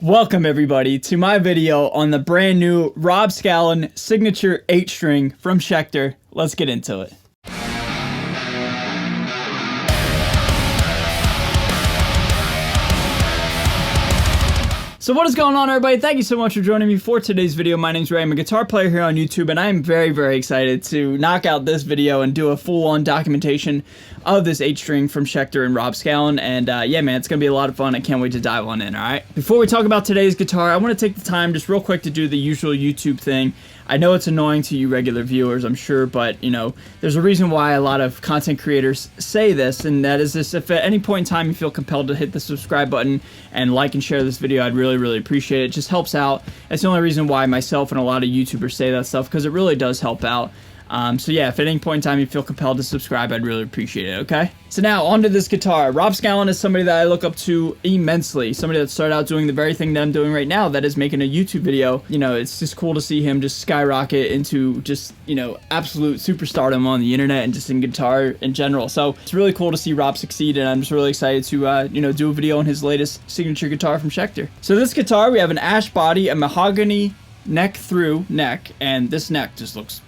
Welcome everybody to my video on the brand new Rob Scallon signature 8-string from Schecter. Let's get into it. So what is going on, everybody? Thank you so much for joining me for today's video. My name's Ray. I'm a guitar player here on YouTube, and I am very, very excited to knock out this video and do a full-on documentation of this 8-string from Schecter and Rob Scallon. And yeah, man, it's going to be a lot of fun. I can't wait to dive on in, all right? Before we talk about today's guitar, I want to take the time just real quick to do the usual YouTube thing. I know it's annoying to you regular viewers, I'm sure, but, you know, there's a reason why a lot of content creators say this, and that is this: if at any point in time you feel compelled to hit the subscribe button and like and share this video, I'd really appreciate it. It just helps out. That's the only reason why myself and a lot of YouTubers say that stuff, because it really does help out. So yeah, if at any point in time you feel compelled to subscribe, I'd really appreciate it, okay? So now, onto this guitar. Rob Scallon is somebody that I look up to immensely. Somebody that started out doing the very thing that I'm doing right now, that is making a YouTube video. You know, it's just cool to see him just skyrocket into just, you know, absolute superstardom on the internet and just in guitar in general. So it's really cool to see Rob succeed, and I'm just really excited to, you know, do a video on his latest signature guitar from Schecter. So this guitar, we have an ash body, a mahogany neck through neck, and this neck just looks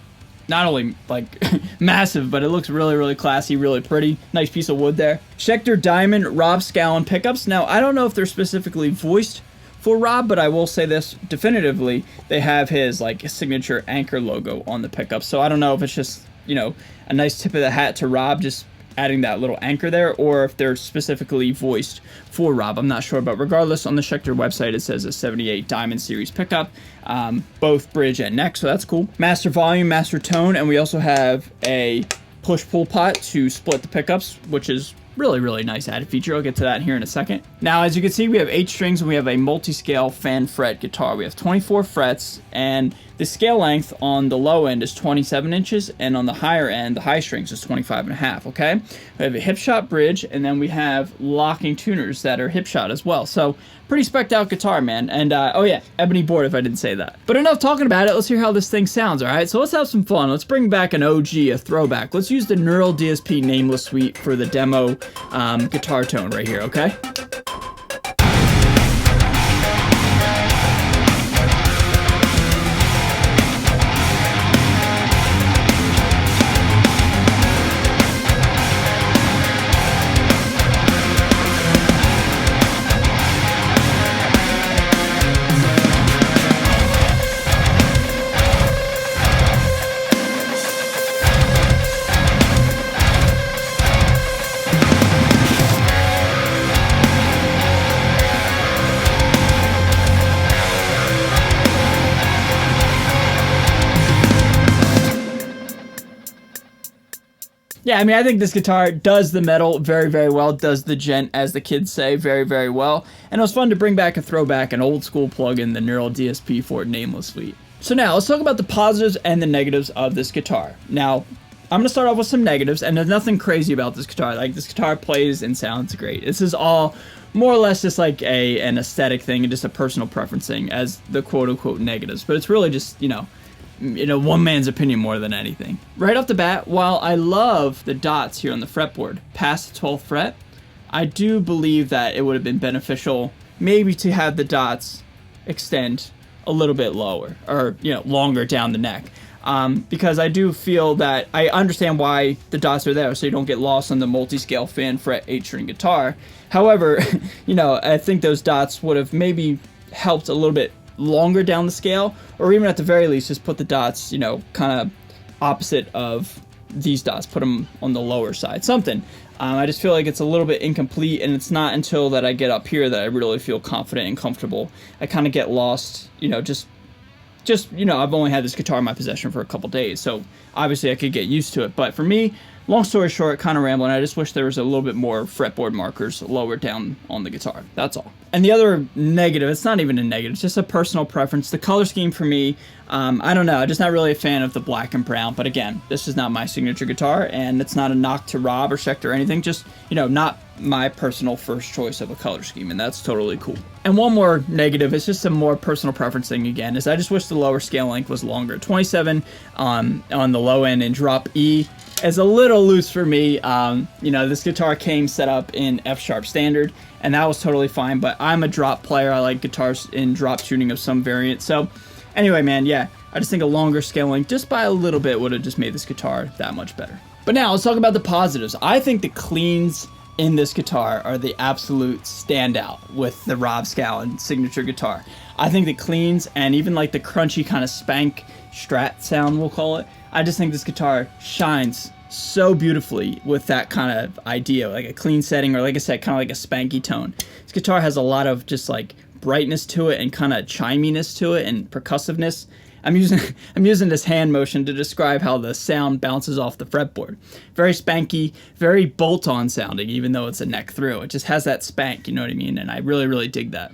not only like massive, but it looks really classy, really pretty. Nice piece of wood there. Schecter Diamond Rob Scallon pickups. Now, I don't know if they're specifically voiced for Rob, but I will say this definitively: they have his like signature anchor logo on the pickups. So I don't know if it's just, you know, a nice tip of the hat to Rob, just adding that little anchor there, or if they're specifically voiced for Rob. I'm not sure, but regardless, on the Schecter website it says a 78 Diamond Series pickup, both bridge and neck, so that's cool. Master volume, master tone, and we also have a push-pull pot to split the pickups, which is really nice added feature. I'll get to that here in a second. Now, as you can see, we have 8 strings and we have a multi-scale fan fret guitar. We have 24 frets, and the scale length on the low end is 27 inches, and on the higher end, the high strings, is 25.5, okay? We have a hip shot bridge, and then we have locking tuners that are hip shot as well. So, pretty specced out guitar, man. And, oh yeah, ebony board if I didn't say that. But enough talking about it, let's hear how this thing sounds, alright? So let's have some fun. Let's bring back an OG, a throwback. Let's use the Neural DSP Nameless Suite for the demo guitar tone right here, okay? Yeah, I mean, I think this guitar does the metal very well, does the gent, as the kids say, very well. And it was fun to bring back a throwback, an old school plug-in, the Neural DSP for Nameless Suite. So now, let's talk about the positives and the negatives of this guitar. Now, I'm going to start off with some negatives, and there's nothing crazy about this guitar. Like, this guitar plays and sounds great. This is all more or less just like an aesthetic thing and just a personal preference thing as the quote-unquote negatives. But it's really just, you know, one man's opinion more than anything. Right off the bat, while I love the dots here on the fretboard past the 12th fret, I do believe that it would have been beneficial maybe to have the dots extend a little bit lower, or, you know, longer down the neck. Because I do feel that I understand why the dots are there, so you don't get lost on the multi-scale fan fret 8-string guitar. However, you know, I think those dots would have maybe helped a little bit longer down the scale, or even at the very least just put the dots, you know, kind of opposite of these dots, put them on the lower side, something. I just feel like it's a little bit incomplete, and it's not until that I get up here that I really feel confident and comfortable. I kind of get lost, you know, just you know, I've only had this guitar in my possession for a couple days, so obviously I could get used to it. But for me, long story short, kind of rambling, I just wish there was a little bit more fretboard markers lower down on the guitar. That's all. And the other negative, it's not even a negative, it's just a personal preference. The color scheme for me, I don't know, I'm just not really a fan of the black and brown. But again, this is not my signature guitar, and it's not a knock to Rob or Schecter or anything, just, you know, not my personal first choice of a color scheme, and that's totally cool. And one more negative, it's just a more personal preference thing again, is I just wish the lower scale length was longer. 27 on the low end in drop E, is a little loose for me. You know, this guitar came set up in F sharp standard, and that was totally fine, but I'm a drop player. I like guitars in drop tuning of some variant. So anyway, man, yeah, I just think a longer scaling just by a little bit would have just made this guitar that much better. But now let's talk about the positives. I think the cleans in this guitar are the absolute standout with the Rob Scallon signature guitar. I think the cleans and even like the crunchy kind of spank strat sound, we'll call it, I just think this guitar shines so beautifully with that kind of idea, like a clean setting, or like I said, kind of like a spanky tone. This guitar has a lot of just like brightness to it and kind of chiminess to it and percussiveness. I'm using this hand motion to describe how the sound bounces off the fretboard. Very spanky, very bolt-on sounding, even though it's a neck through. It just has that spank, you know what I mean? And I really, really dig that.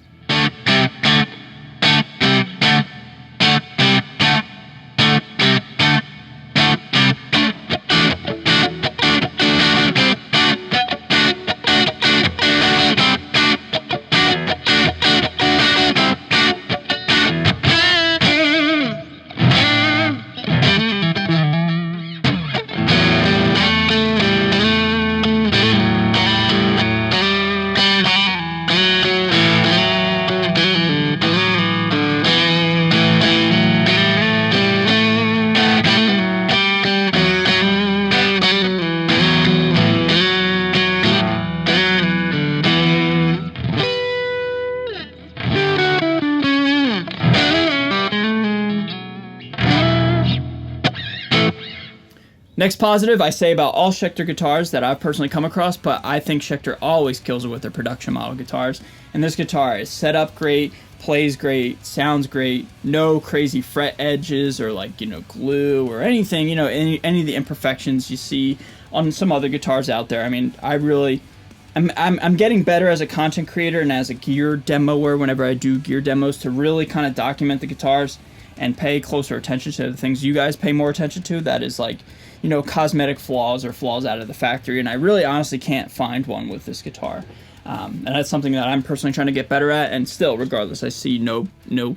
Next positive I say about all Schecter guitars that I've personally come across, but I think Schecter always kills it with their production model guitars. And this guitar is set up great, plays great, sounds great, no crazy fret edges or like, you know, glue or anything, you know, any of the imperfections you see on some other guitars out there. I mean, I'm getting better as a content creator and as a gear demoer whenever I do gear demos to really kind of document the guitars and pay closer attention to the things you guys pay more attention to. That is like, you know, cosmetic flaws or flaws out of the factory, and I really honestly can't find one with this guitar. And that's something that I'm personally trying to get better at, and still, regardless, I see no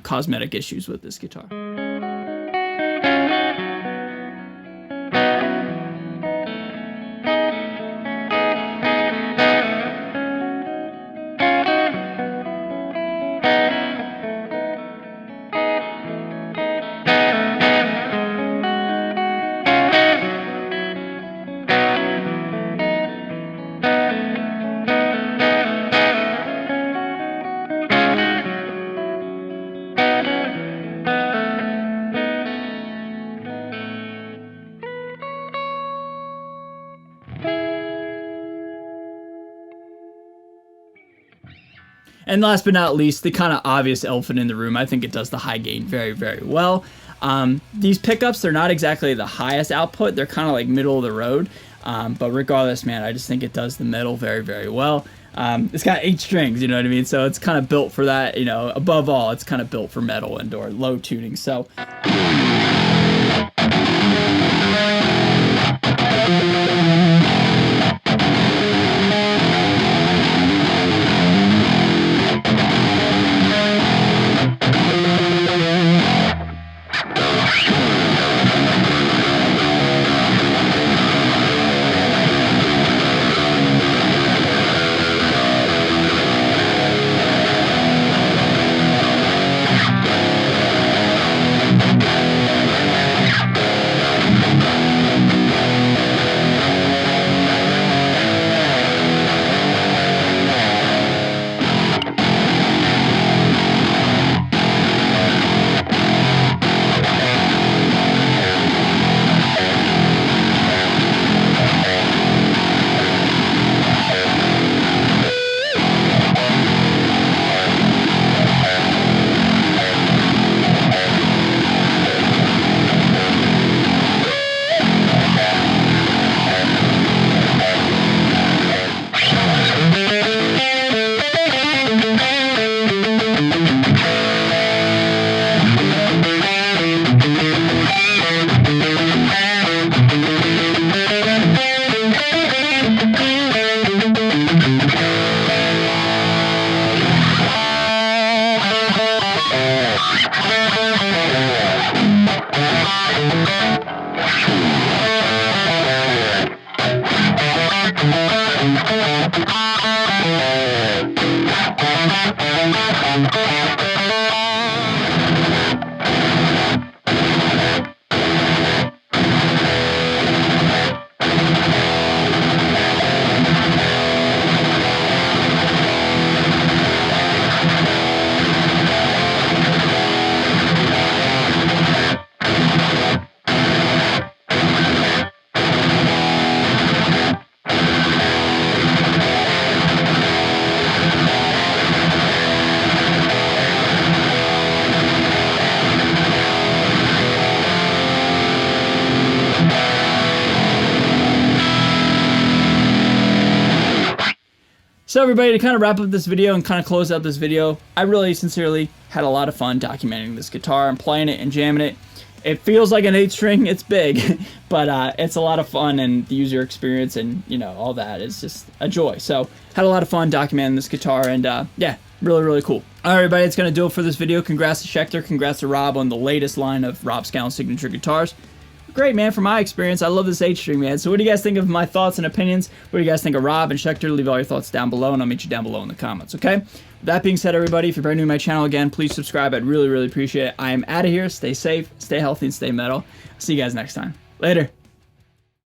cosmetic issues with this guitar. And last but not least, the kind of obvious elephant in the room, I think it does the high gain very, very well. These pickups, they're not exactly the highest output. They're kind of like middle of the road. But regardless, man, I just think it does the metal very, very well. It's got 8 strings, you know what I mean? So it's kind of built for that, you know, above all, it's kind of built for metal and or low tuning. So So everybody, to kind of wrap up this video and kind of close out this video, I really sincerely had a lot of fun documenting this guitar and playing it and jamming it. It feels like an 8-string, it's big, but it's a lot of fun, and the user experience and, you know, all that is just a joy. So, had a lot of fun documenting this guitar, and yeah, really, really cool. Alright everybody, that's going to do it for this video. Congrats to Schecter, congrats to Rob on the latest line of Rob Scallon signature guitars. Great, man, from my experience. I love this 8-string, man. So what do you guys think of my thoughts and opinions? What do you guys think of Rob and Schecter? Leave all your thoughts down below, and I'll meet you down below in the comments, okay? With that being said, everybody, if you're brand new to my channel, again, please subscribe. I'd really, really appreciate it. I am out of here. Stay safe, stay healthy, and stay metal. See you guys next time. Later.